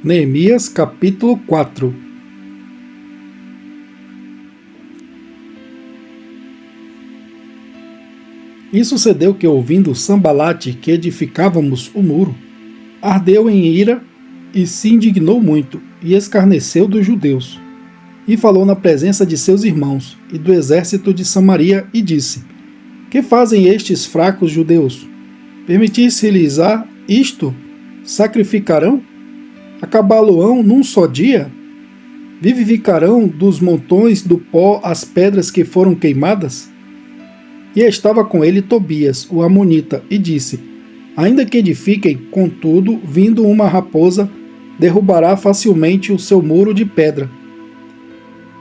Neemias capítulo 4. E sucedeu que, ouvindo Sanbalate que edificávamos o muro, ardeu em ira e se indignou muito, e escarneceu dos judeus. E falou na presença de seus irmãos e do exército de Samaria, e disse: Que fazem estes fracos judeus? Permitir-se-lhes isto? Sacrificarão? Acabá-lo-ão num só dia? Vivificarão dos montões do pó as pedras que foram queimadas? E estava com ele Tobias, o amonita, e disse: Ainda que edifiquem, contudo, vindo uma raposa, derrubará facilmente o seu muro de pedra.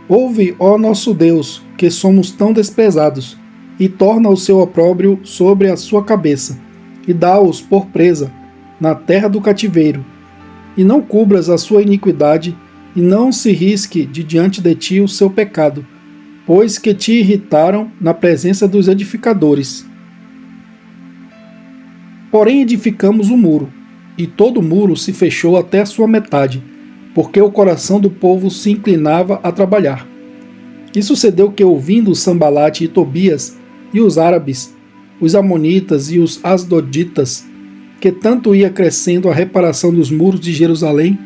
Ouve, ó nosso Deus, que somos tão desprezados, e torna o seu opróbrio sobre a sua cabeça, e dá-os por presa na terra do cativeiro. E não cubras a sua iniquidade, e não se risque de diante de ti o seu pecado, pois que te irritaram na presença dos edificadores. Porém edificamos o muro, e todo o muro se fechou até a sua metade, porque o coração do povo se inclinava a trabalhar. E sucedeu que, ouvindo Sanbalate e Tobias, e os árabes, os amonitas e os asdoditas, que tanto ia crescendo a reparação dos muros de Jerusalém,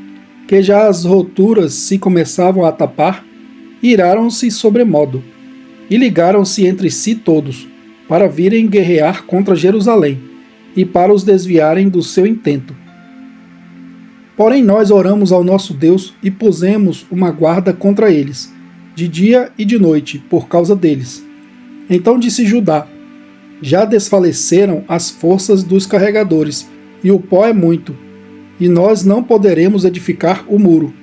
que já as roturas se começavam a tapar, iraram-se sobremodo, e ligaram-se entre si todos, para virem guerrear contra Jerusalém, e para os desviarem do seu intento. Porém nós oramos ao nosso Deus e pusemos uma guarda contra eles, de dia e de noite, por causa deles. Então disse Judá: Já desfaleceram as forças dos carregadores, e o pó é muito, e nós não poderemos edificar o muro.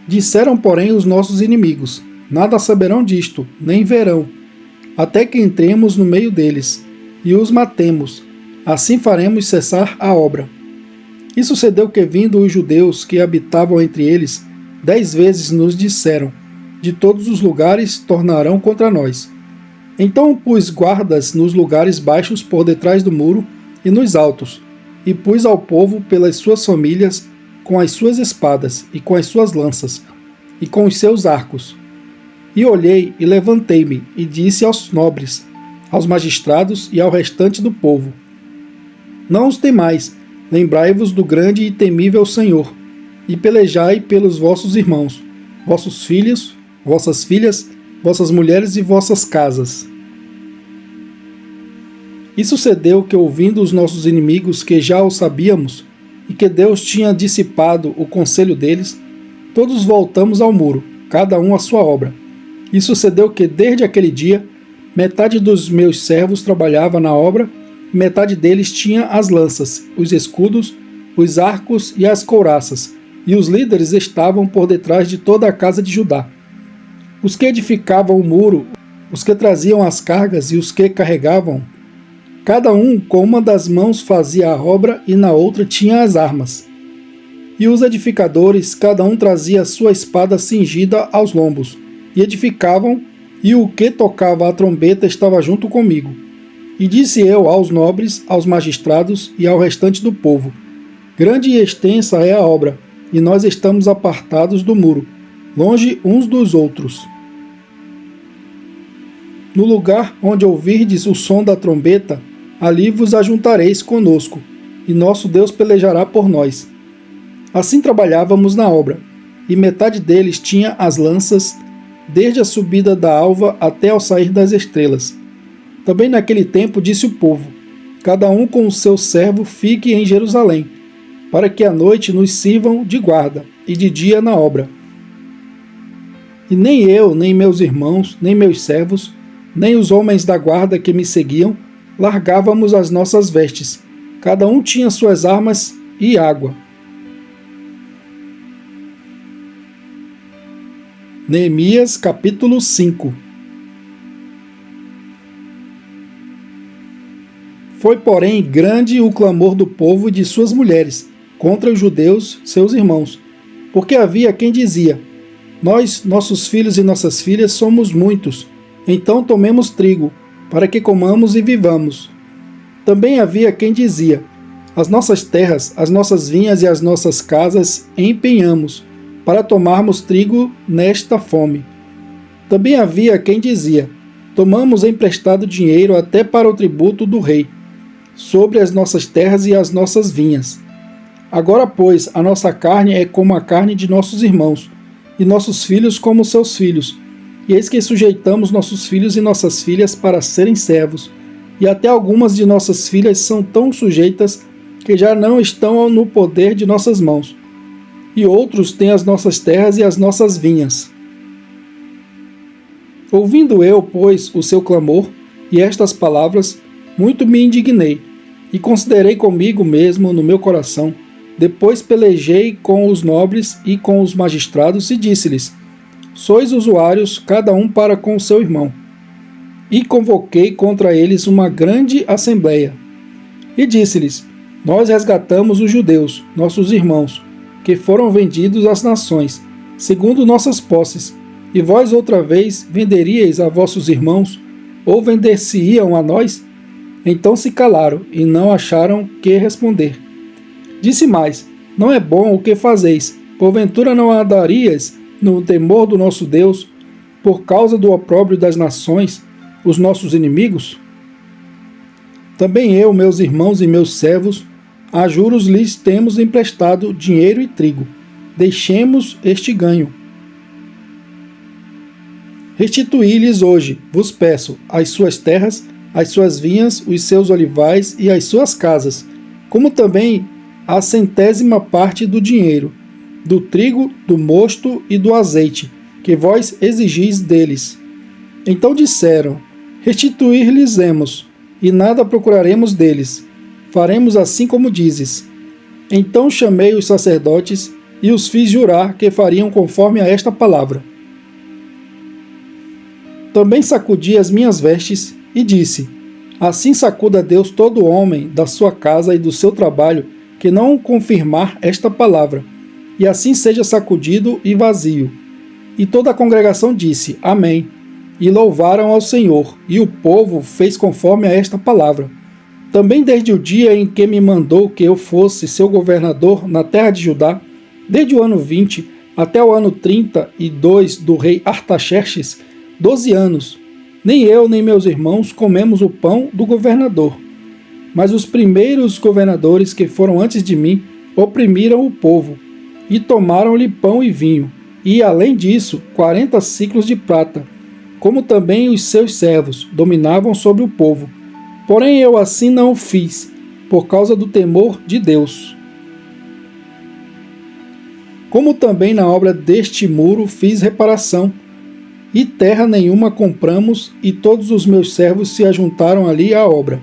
Disseram, porém, os nossos inimigos: Nada saberão disto, nem verão, até que entremos no meio deles, e os matemos. Assim faremos cessar a obra. E sucedeu que, vindo os judeus que habitavam entre eles, 10 vezes nos disseram: De todos os lugares tornarão contra nós. Então pus guardas nos lugares baixos por detrás do muro e nos altos, e pus ao povo pelas suas famílias, com as suas espadas, e com as suas lanças, e com os seus arcos. E olhei e levantei-me, e disse aos nobres, aos magistrados e ao restante do povo: Não os temais, lembrai-vos do grande e temível Senhor, e pelejai pelos vossos irmãos, vossos filhos, vossas filhas, vossas mulheres e vossas casas. E sucedeu que, ouvindo os nossos inimigos que já o sabíamos, e que Deus tinha dissipado o conselho deles, todos voltamos ao muro, cada um à sua obra. E sucedeu que, desde aquele dia, metade dos meus servos trabalhava na obra, e metade deles tinha as lanças, os escudos, os arcos e as couraças, e os líderes estavam por detrás de toda a casa de Judá. Os que edificavam o muro, os que traziam as cargas e os que carregavam, cada um com uma das mãos fazia a obra e na outra tinha as armas. E os edificadores, cada um trazia a sua espada cingida aos lombos, e edificavam, e o que tocava a trombeta estava junto comigo. E disse eu aos nobres, aos magistrados e ao restante do povo: Grande e extensa é a obra, e nós estamos apartados do muro, longe uns dos outros. No lugar onde ouvirdes o som da trombeta, ali vos ajuntareis conosco, e nosso Deus pelejará por nós. Assim trabalhávamos na obra, e metade deles tinha as lanças, desde a subida da alva até ao sair das estrelas. Também naquele tempo disse o povo: Cada um com o seu servo fique em Jerusalém, para que à noite nos sirvam de guarda, e de dia na obra. E nem eu, nem meus irmãos, nem meus servos, nem os homens da guarda que me seguiam, largávamos as nossas vestes. Cada um tinha suas armas e água. Neemias capítulo 5. Foi, porém, grande o clamor do povo e de suas mulheres contra os judeus, seus irmãos, porque havia quem dizia: Nós, nossos filhos e nossas filhas, somos muitos, então tomemos trigo, para que comamos e vivamos. Também havia quem dizia: as nossas terras, as nossas vinhas e as nossas casas empenhamos, para tomarmos trigo nesta fome. Também havia quem dizia: tomamos emprestado dinheiro até para o tributo do rei, sobre as nossas terras e as nossas vinhas. Agora, pois, a nossa carne é como a carne de nossos irmãos, e nossos filhos como seus filhos. E eis que sujeitamos nossos filhos e nossas filhas para serem servos, e até algumas de nossas filhas são tão sujeitas que já não estão no poder de nossas mãos. E outros têm as nossas terras e as nossas vinhas. Ouvindo eu, pois, o seu clamor e estas palavras, muito me indignei, e considerei comigo mesmo no meu coração. Depois pelejei com os nobres e com os magistrados e disse-lhes: sois usuários, cada um para com o seu irmão. E convoquei contra eles uma grande assembleia. E disse-lhes: nós resgatamos os judeus, nossos irmãos, que foram vendidos às nações, segundo nossas posses. E vós outra vez venderíeis a vossos irmãos, ou vender-se-iam a nós? Então se calaram, e não acharam que responder. Disse mais: não é bom o que fazeis, porventura não andarias no temor do nosso Deus, por causa do opróbrio das nações, os nossos inimigos? Também eu, meus irmãos e meus servos, a juros lhes temos emprestado dinheiro e trigo. Deixemos este ganho. Restituí-lhes hoje, vos peço, as suas terras, as suas vinhas, os seus olivais e as suas casas, como também a 100ª parte do dinheiro, do trigo, do mosto e do azeite, que vós exigis deles. Então disseram: restituir-lhes-emos, e nada procuraremos deles. Faremos assim como dizes. Então chamei os sacerdotes e os fiz jurar que fariam conforme a esta palavra. Também sacudi as minhas vestes e disse: assim sacuda Deus todo homem da sua casa e do seu trabalho, que não confirmar esta palavra, e assim seja sacudido e vazio. E toda a congregação disse: Amém. E louvaram ao Senhor, e o povo fez conforme a esta palavra. Também desde o dia em que me mandou que eu fosse seu governador na terra de Judá, desde o ano 20 até o ano 32 do rei Artaxerxes, 12 anos, nem eu nem meus irmãos comemos o pão do governador. Mas os primeiros governadores que foram antes de mim oprimiram o povo, e tomaram-lhe pão e vinho, e além disso 40 siclos de prata, como também os seus servos dominavam sobre o povo. Porém eu assim não o fiz, por causa do temor de Deus. Como também na obra deste muro fiz reparação, e terra nenhuma compramos, e todos os meus servos se ajuntaram ali à obra.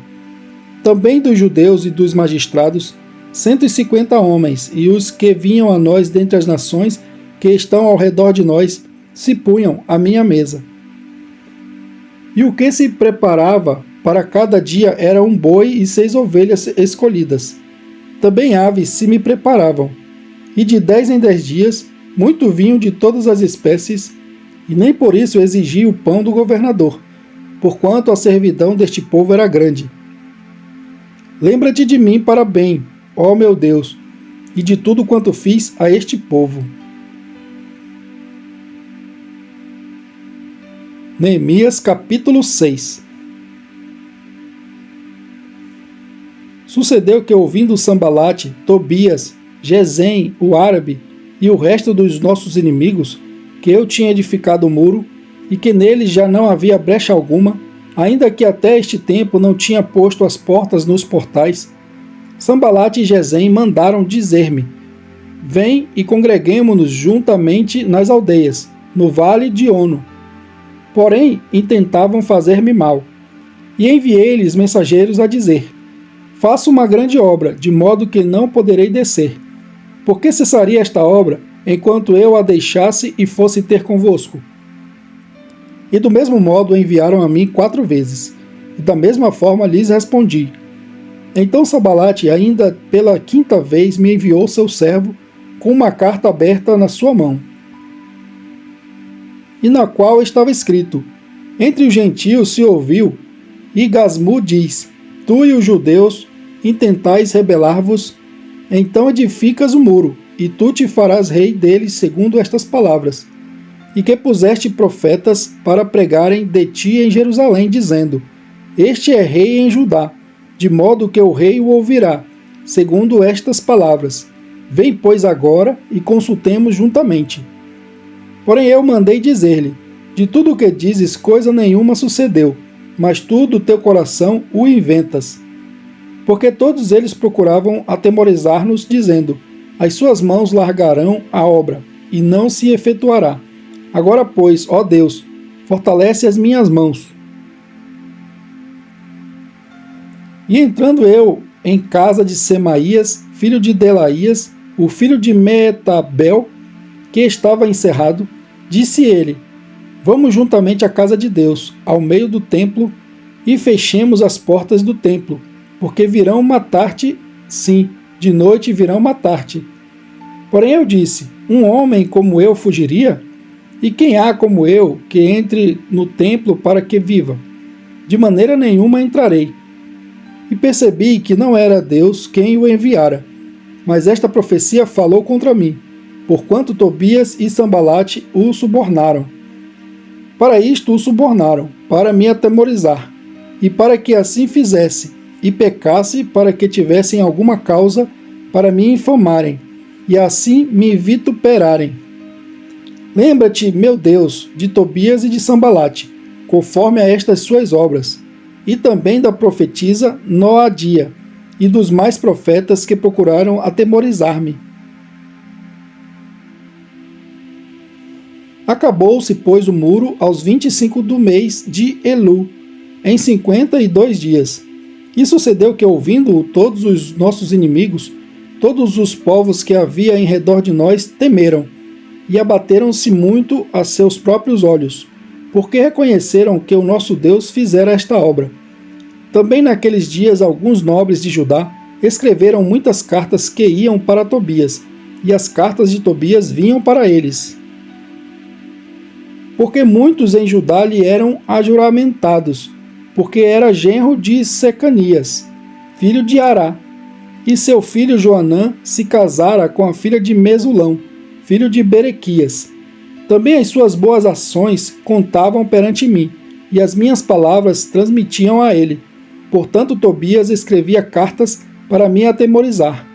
Também dos judeus e dos magistrados, 150 homens, e os que vinham a nós dentre as nações que estão ao redor de nós, se punham à minha mesa. E o que se preparava para cada dia era um boi e 6 ovelhas escolhidas. Também aves se me preparavam. E de 10 em 10 dias, muito vinho de todas as espécies, e nem por isso exigi o pão do governador, porquanto a servidão deste povo era grande. Lembra-te de mim para bem, ó meu Deus, e de tudo quanto fiz a este povo. Neemias capítulo 6. Sucedeu que, ouvindo Sambalate, Tobias, Gesem, o árabe, e o resto dos nossos inimigos, que eu tinha edificado o muro, e que nele já não havia brecha alguma, ainda que até este tempo não tinha posto as portas nos portais, Sambalate e Gesem mandaram dizer-me: vem e congreguemo-nos juntamente nas aldeias, no vale de Ono. Porém, intentavam fazer-me mal. E enviei-lhes mensageiros a dizer: faço uma grande obra, de modo que não poderei descer. Por que cessaria esta obra, enquanto eu a deixasse e fosse ter convosco? E do mesmo modo enviaram a mim 4 vezes, e da mesma forma lhes respondi. Então Sambalate, ainda pela 5ª vez, me enviou seu servo, com uma carta aberta na sua mão, e na qual estava escrito: entre os gentios se ouviu, e Gasmu diz: tu e os judeus intentais rebelar-vos, então edificas o muro, e tu te farás rei dele segundo estas palavras. E que puseste profetas para pregarem de ti em Jerusalém, dizendo: Este é rei em Judá, de modo que o rei o ouvirá, segundo estas palavras. Vem, pois, agora e consultemos juntamente. Porém eu mandei dizer-lhe: De tudo o que dizes coisa nenhuma sucedeu, mas tu do teu coração o inventas. Porque todos eles procuravam atemorizar-nos, dizendo: As suas mãos largarão a obra, e não se efetuará. Agora, pois, ó Deus, fortalece as minhas mãos. E entrando eu em casa de Semaías, filho de Delaías, o filho de Meetabel, que estava encerrado, disse ele: Vamos juntamente à casa de Deus, ao meio do templo, e fechemos as portas do templo, porque virão matar-te, sim, de noite virão matar-te. Porém eu disse: Um homem como eu fugiria? E quem há como eu que entre no templo para que viva? De maneira nenhuma entrarei. E percebi que não era Deus quem o enviara, mas esta profecia falou contra mim, porquanto Tobias e Sambalate o subornaram. Para isto o subornaram, para me atemorizar, e para que assim fizesse, e pecasse para que tivessem alguma causa para me infamarem, e assim me vituperarem. Lembra-te, meu Deus, de Tobias e de Sambalate, conforme a estas suas obras, e também da profetisa Noadia, e dos mais profetas que procuraram atemorizar-me. Acabou-se, pois, o muro aos 25 do mês de Elu, em 52 dias. E sucedeu que, ouvindo-o todos os nossos inimigos, todos os povos que havia em redor de nós temeram, e abateram-se muito a seus próprios olhos, porque reconheceram que o nosso Deus fizera esta obra. Também naqueles dias alguns nobres de Judá escreveram muitas cartas que iam para Tobias, e as cartas de Tobias vinham para eles. Porque muitos em Judá lhe eram ajuramentados, porque era genro de Secanias, filho de Ará, e seu filho Joanã se casara com a filha de Mesulão, filho de Berequias. Também as suas boas ações contavam perante mim, e as minhas palavras transmitiam a ele. Portanto, Tobias escrevia cartas para me atemorizar.